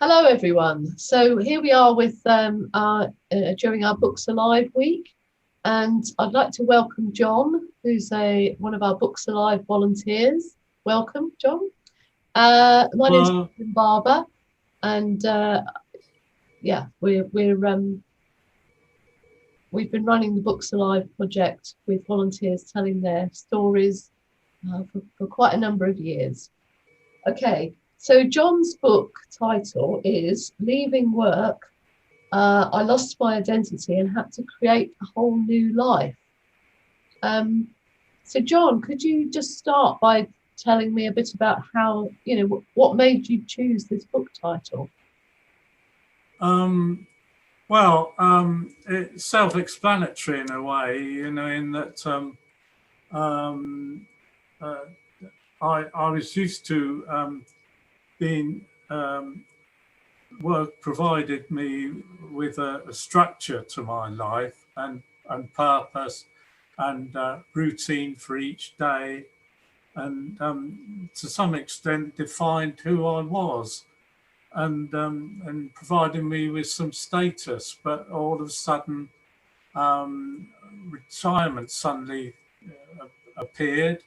Hello, everyone. So here we are with during our Books Alive week, and I'd like to welcome John, who's one of our Books Alive volunteers. Welcome, John. My name's Well, Carolyn Barber, and yeah, we've been running the Books Alive project with volunteers telling their stories for quite a number of years. Okay, so John's book title is Leaving Work. I lost my identity and had to create a whole new life. Um, so, John, could you just start by telling me a bit about how, what made you choose this book title? um, it's self-explanatory in a way, in that um, uh, I was used to being work provided me with a structure to my life and purpose and routine for each day, and to some extent defined who I was. And providing me with some status. But all of a sudden, um, retirement suddenly appeared,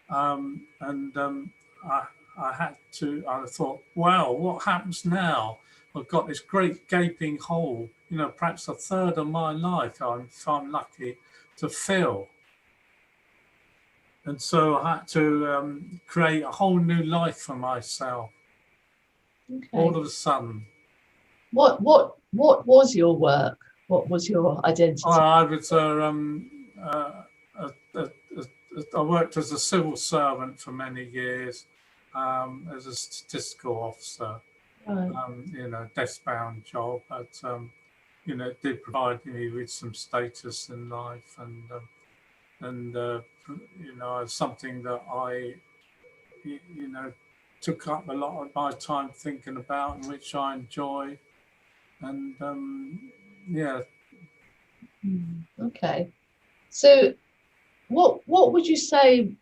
and I, I had to. I thought, wow, what happens now? I've got this great gaping hole. Perhaps a third of my life, if I'm lucky, to fill. And so I had to create a whole new life for myself Okay. all of a sudden. What was your work? What was your identity? I was a, a, I worked as a civil servant for many years, as a statistical officer. Right. Desk-bound job, but it did provide me with some status in life, and something that I, you know, took up a lot of my time thinking about, and which I enjoy, and yeah. Okay. So what would you say,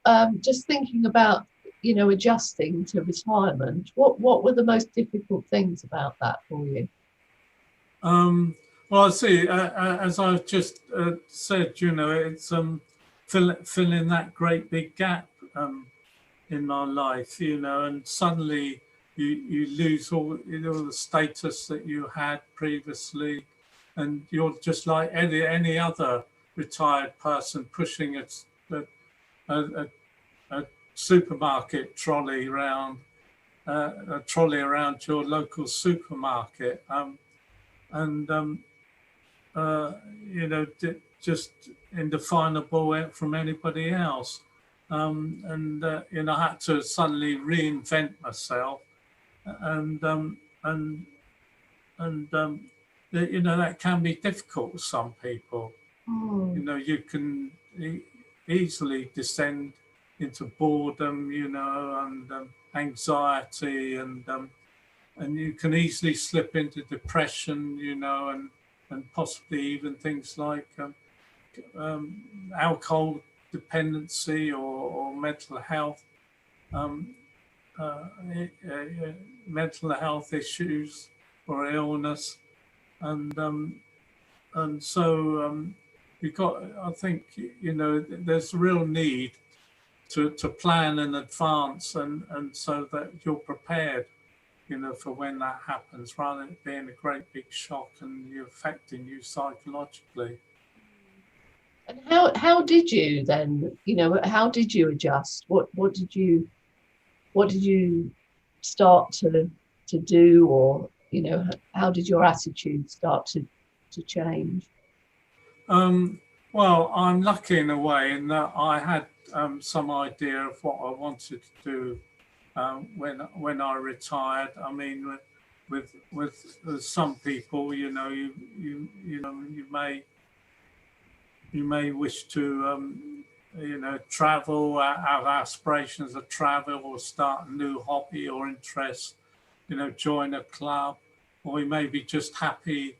just thinking about, adjusting to retirement, what were the most difficult things about that for you? Well, I see. As I've just said, it's filling that great big gap in my life, and suddenly you lose all the status that you had previously, and you're just like any other retired person pushing a, a supermarket trolley around a trolley around your local supermarket, and uh, just indefinable from anybody else. I had to suddenly reinvent myself, and um, and and that can be difficult for some people. Oh, You can easily descend into boredom, and anxiety, and you can easily slip into depression, and possibly even things like alcohol dependency or mental health, um, uh, mental health issues or illness, and so you've got. I think there's a real need to plan in advance, and so that you're prepared, for when that happens, rather than it being a great big shock and you affecting you psychologically. and how did you then, how did you adjust? What did you start to do, or how did your attitude start to change? Um, well, I'm lucky in a way in that I had some idea of what I wanted to do when I retired. I mean, with some people, you may wish to travel, have aspirations of travel, or start a new hobby or interest, join a club, or you may be just happy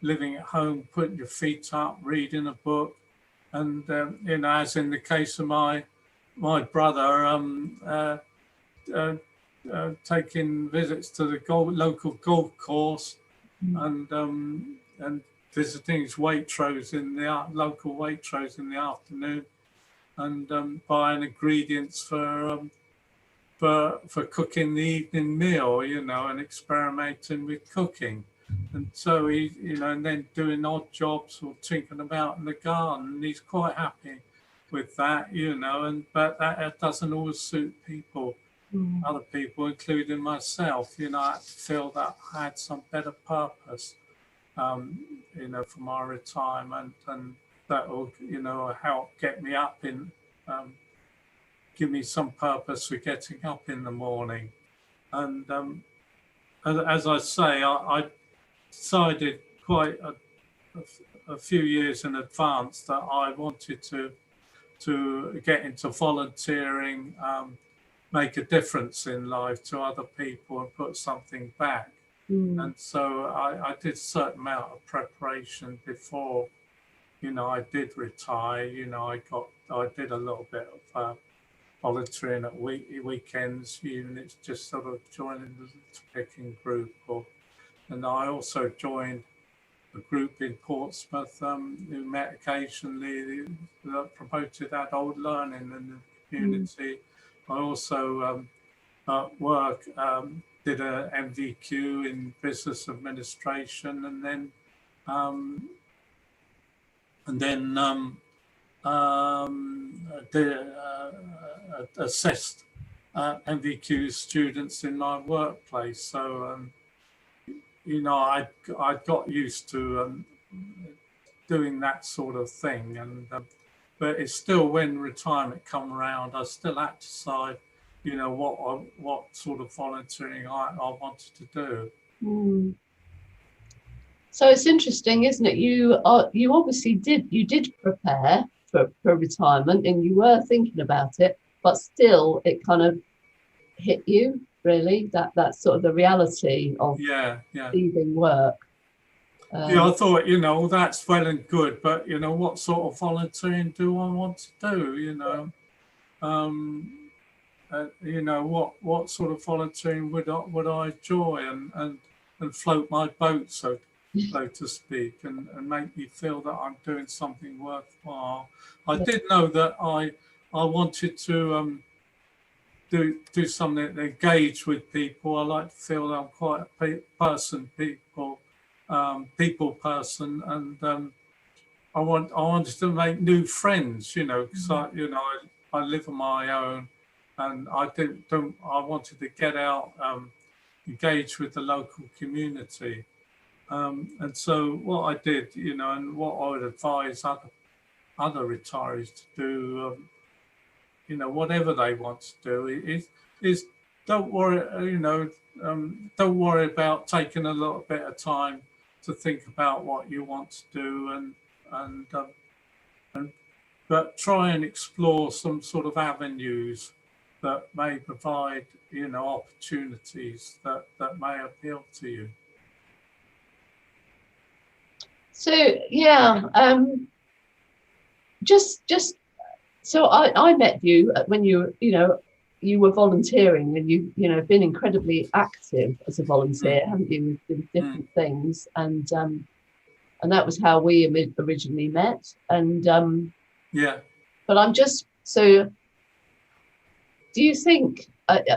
living at home, putting your feet up, reading a book, and as in the case of my brother, uh, taking visits to the local golf course, Mm. and visiting Waitrose in the local Waitrose in the afternoon, and buying ingredients for cooking the evening meal, you know, and experimenting with cooking. And so he, you know, and then doing odd jobs or tinkering about in the garden. And he's quite happy with that, you know, and but that doesn't always suit people, Mm. other people, including myself. You know, I feel that I had some better purpose, you know, for my retirement, and that will, you know, help get me up in, um, give me some purpose for getting up in the morning. And as I say, I decided quite a few years in advance that I wanted to get into volunteering, make a difference in life to other people, and put something back. Mm. And so I did a certain amount of preparation before, you know, I did retire. You know, I did a little bit of volunteering at weekends, units, just sort of joining the picking group, and I also joined a group in Portsmouth who met occasionally that promoted adult learning in the Mm. community. I also at work did a MVQ in business administration, um, and then did, assessed MVQ students in my workplace. So you know, I got used to doing that sort of thing, and but it's still, when retirement come around, I still had to decide, you know, what sort of volunteering I wanted to do. Mm. So it's interesting, isn't it? You obviously did prepare for retirement, and you were thinking about it, but still it kind of hit you, really, that's sort of the reality of Yeah, yeah. leaving work. Yeah, I thought, you know, that's well and good, but you know, what sort of volunteering do I want to do? You know, you know, what sort of volunteering would I enjoy, and float my boat, so to speak, and make me feel that I'm doing something worthwhile. I Yeah. did know that I wanted to do something that engage with people. I like to feel that I'm quite a people person, and I wanted to make new friends, you know, because I live on my own, and I don't I wanted to get out, engage with the local community, and so what I did, you know, and what I would advise other retirees to do, you know, whatever they want to do, is don't worry, don't worry about taking a little bit of time to think about what you want to do, and but try and explore some sort of avenues that may provide, you know, opportunities that may appeal to you. So yeah, just so I met you when you were volunteering, and been incredibly active as a volunteer, haven't you, with different things, and that was how we originally met. And Yeah. but I'm just so. Do you think,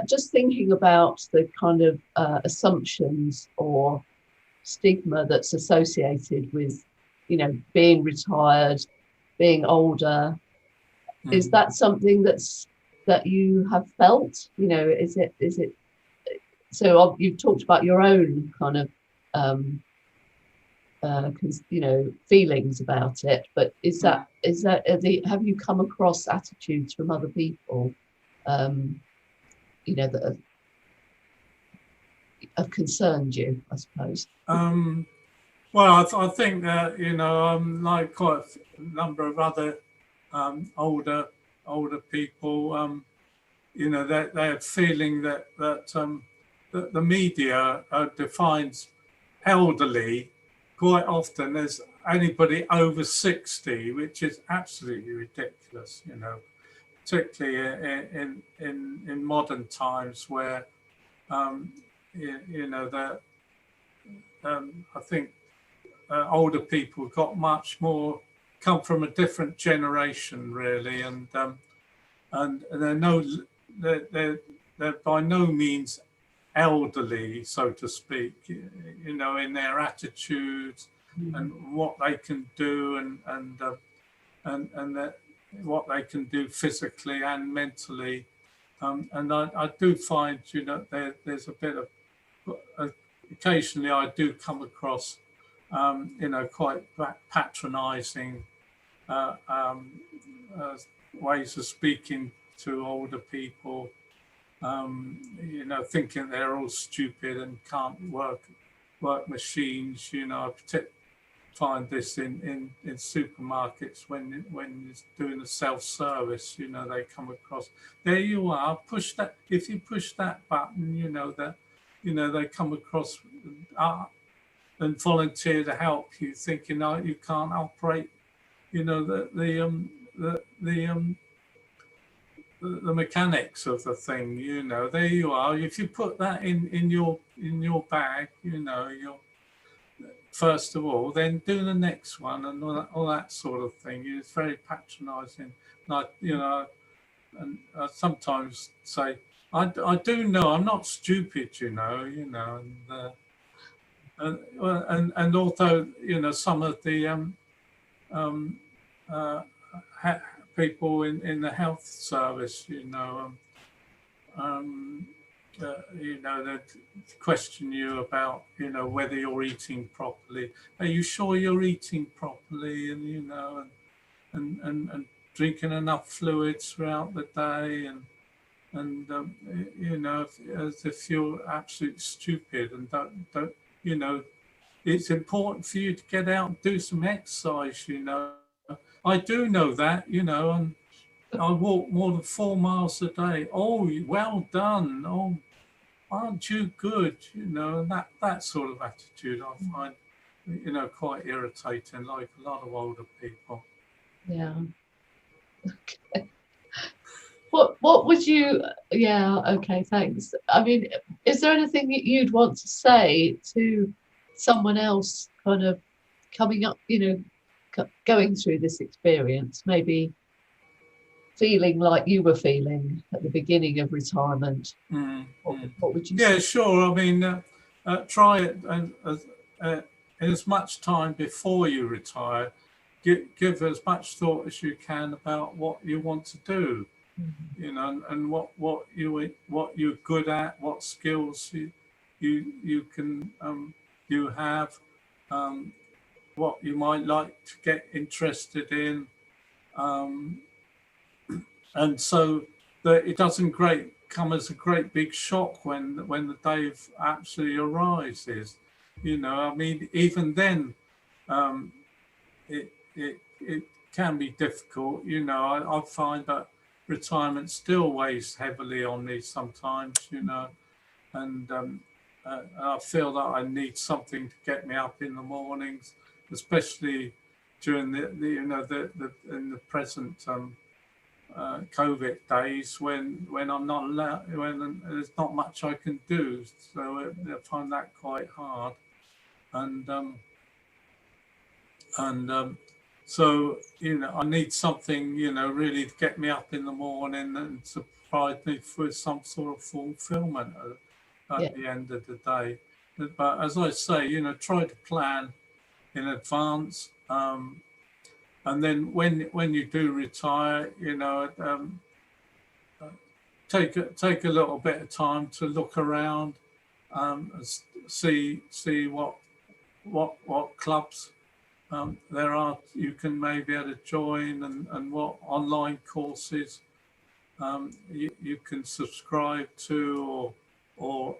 just thinking about the kind of assumptions or stigma that's associated with, being retired, being older, is that something that you have felt? Is it? So you've talked about your own kind of, feelings about it, but have you come across attitudes from other people, that have concerned you, I suppose? Well, I think that, like quite a number of other older people, they're feeling that the media defines elderly quite often as anybody over 60, which is absolutely ridiculous, particularly in modern times, where you know, that I think older people got much more, come from a different generation really, and they're by no means elderly, so to speak, you know, in their attitudes and what they can do, and that what they can do physically and mentally. And I do find, you know, there's a bit of, occasionally I do come across, you know, quite patronizing ways of speaking to older people, you know, thinking they're all stupid and can't work machines. You know, I find this in supermarkets when it's doing the self-service. You know, they come across, there you are, push that, if you push that button, you know, that, you know, they come across and volunteer to help you, thinking, oh, you can't operate, you know, the mechanics of the thing. You know, there you are, if you put that in your bag, you know, you're, first of all, then do the next one, and all that sort of thing. It's very patronizing. Like, you know, and I sometimes say, I do know I'm not stupid, you know, and although, you know, some of the people in the health service, you know, that question you about, you know, whether you're eating properly. Are you sure you're eating properly? And, you know, and drinking enough fluids throughout the day, and you know, as if you're absolutely stupid and don't, you know, it's important for you to get out and do some exercise, you know. I do know that, you know, and I walk more than 4 miles a day. Oh, well done. Oh, aren't you good? You know, and that sort of attitude I find, you know, quite irritating, like a lot of older people. Yeah. Okay. What would you, yeah, okay, thanks. I mean, is there anything that you'd want to say to someone else kind of coming up, you know, going through this experience, maybe feeling like you were feeling at the beginning of retirement? What would you say? Yeah, sure. I mean, try it, and as much time before you retire. Give as much thought as you can about what you want to do, you know, and what you're good at, what skills you can you have, what you might like to get interested in, and so that it doesn't come as a great big shock when the day actually arises. You know, I mean, even then, it can be difficult. You know, I find that retirement still weighs heavily on me sometimes. You know, and I feel that I need something to get me up in the mornings, especially during the you know the in the present COVID days when I'm not allowed, when there's not much I can do. So I find that quite hard, and so, you know, I need something, you know, really to get me up in the morning and to provide me with some sort of fulfillment at the end of the day. But as I say, you know, try to plan in advance. And then when you do retire, you know, take a little bit of time to look around, see what clubs there are you can maybe able to join, and what online courses you can subscribe to, or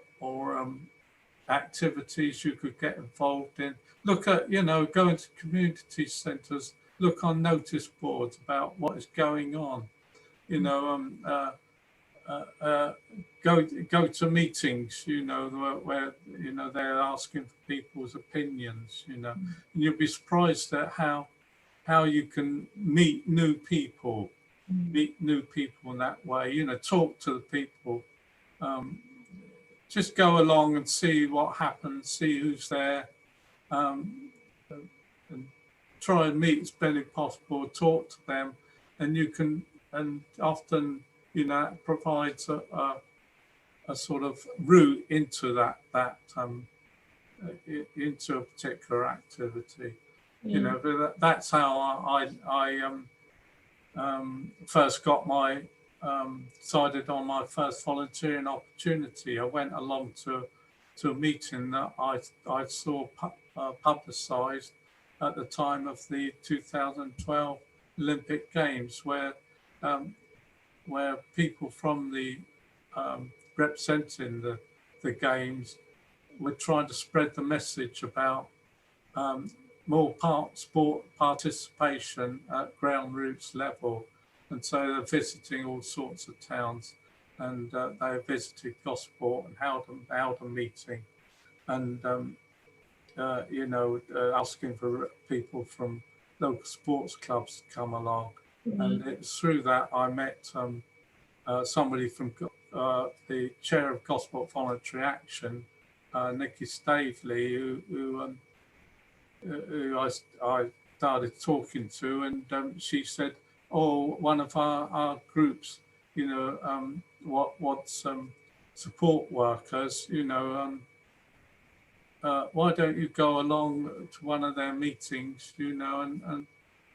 activities you could get involved in. Look at, you know, go into community centres, look on notice boards about what is going on. You know, go to meetings, you know, where you know they're asking for people's opinions, you know, and you'll be surprised at how you can meet new people in that way. You know, talk to the people, just go along and see what happens, see who's there, and try and meet as many possible, talk to them, and you can, and often, you know, it provides a sort of route into into a particular activity. Yeah. You know, but that's how I first got my decided on my first volunteering opportunity. I went along to a meeting that I saw publicised at the time of the 2012 Olympic Games, where people from the representing the games were trying to spread the message about more sport participation at ground roots level. And so they're visiting all sorts of towns, and they visited Gosport and held a meeting, and you know, asking for people from local sports clubs to come along. And it was through that I met somebody from the chair of Gosport Voluntary Action, Nikki Stavely, who I started talking to, and she said, "Oh, one of our groups, you know, wants support workers, you know, why don't you go along to one of their meetings, you know,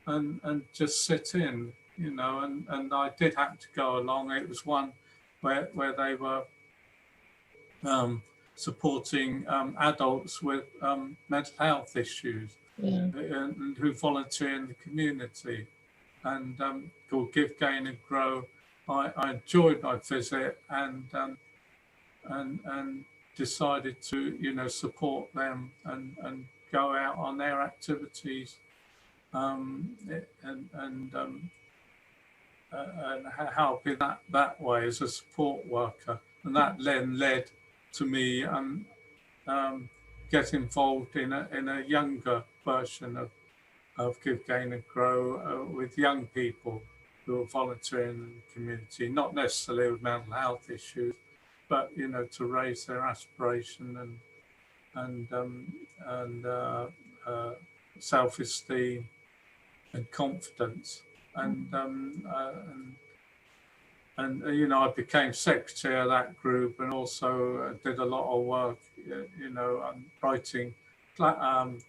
and just sit in, you know?" And I did have to go along. It was one where they were supporting adults with mental health issues, and who volunteer in the community, and called Give, Gain and Grow. I enjoyed my visit, and decided to, you know, support them and go out on their activities, and help in that way as a support worker. And that then led to me get involved in a younger version of Give, Gain and Grow, with young people who are volunteering in the community, not necessarily with mental health issues, but, you know, to raise their aspiration and self-esteem and confidence. And you know, I became secretary of that group, and also did a lot of work, you know, writing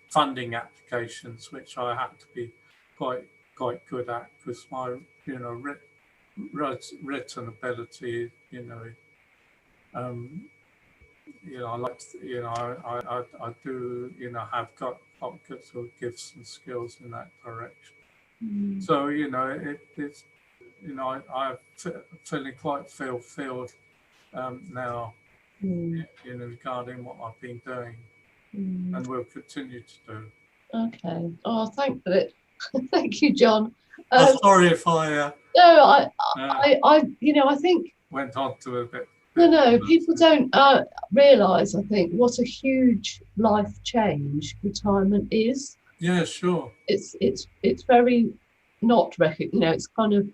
funding applications, which I had to be quite good at, because my, you know, written ability, you know, you know, I like to, you know, I do, you know, have got good sort of gifts and skills in that direction. So, you know, it's, you know, I'm feeling quite fulfilled now, you know, regarding what I've been doing, and will continue to do. Okay. Oh, thank you, John. I'm sorry if I no, I you know, I think went on to a bit. No, people don't realise, I think, what a huge life change retirement is. Yeah, sure. It's very not recognized, you know, it's kind of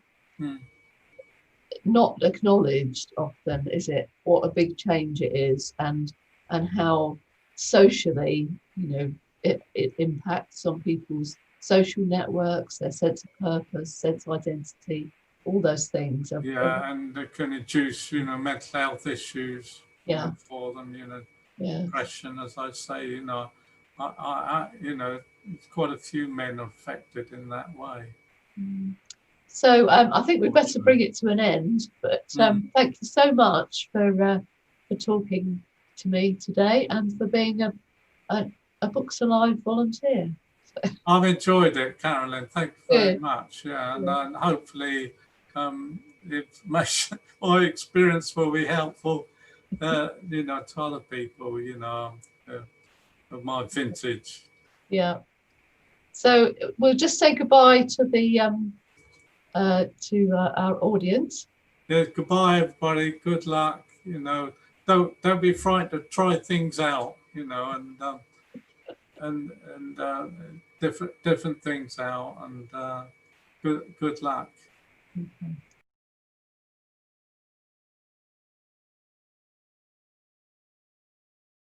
not acknowledged often, is it? What a big change it is, and how socially, you know, it impacts on people's social networks, their sense of purpose, sense of identity, all those things. Yeah, and it can induce, you know, mental health issues, yeah, you know, for them, you know, yeah, depression, as I say, you know, I you know, quite a few men are affected in that way. So I think we'd better bring it to an end, but thank you so much for talking to me today, and for being a Books Alive volunteer. I've enjoyed it, Carolyn. Thank you very much. Yeah, and hopefully information or experience will be helpful, you know, to other people, you know, of my vintage. Yeah. So we'll just say goodbye to the our audience. Yeah, goodbye, everybody. Good luck. You know, don't be frightened to try things out. You know, and different things out, and good luck. Okay.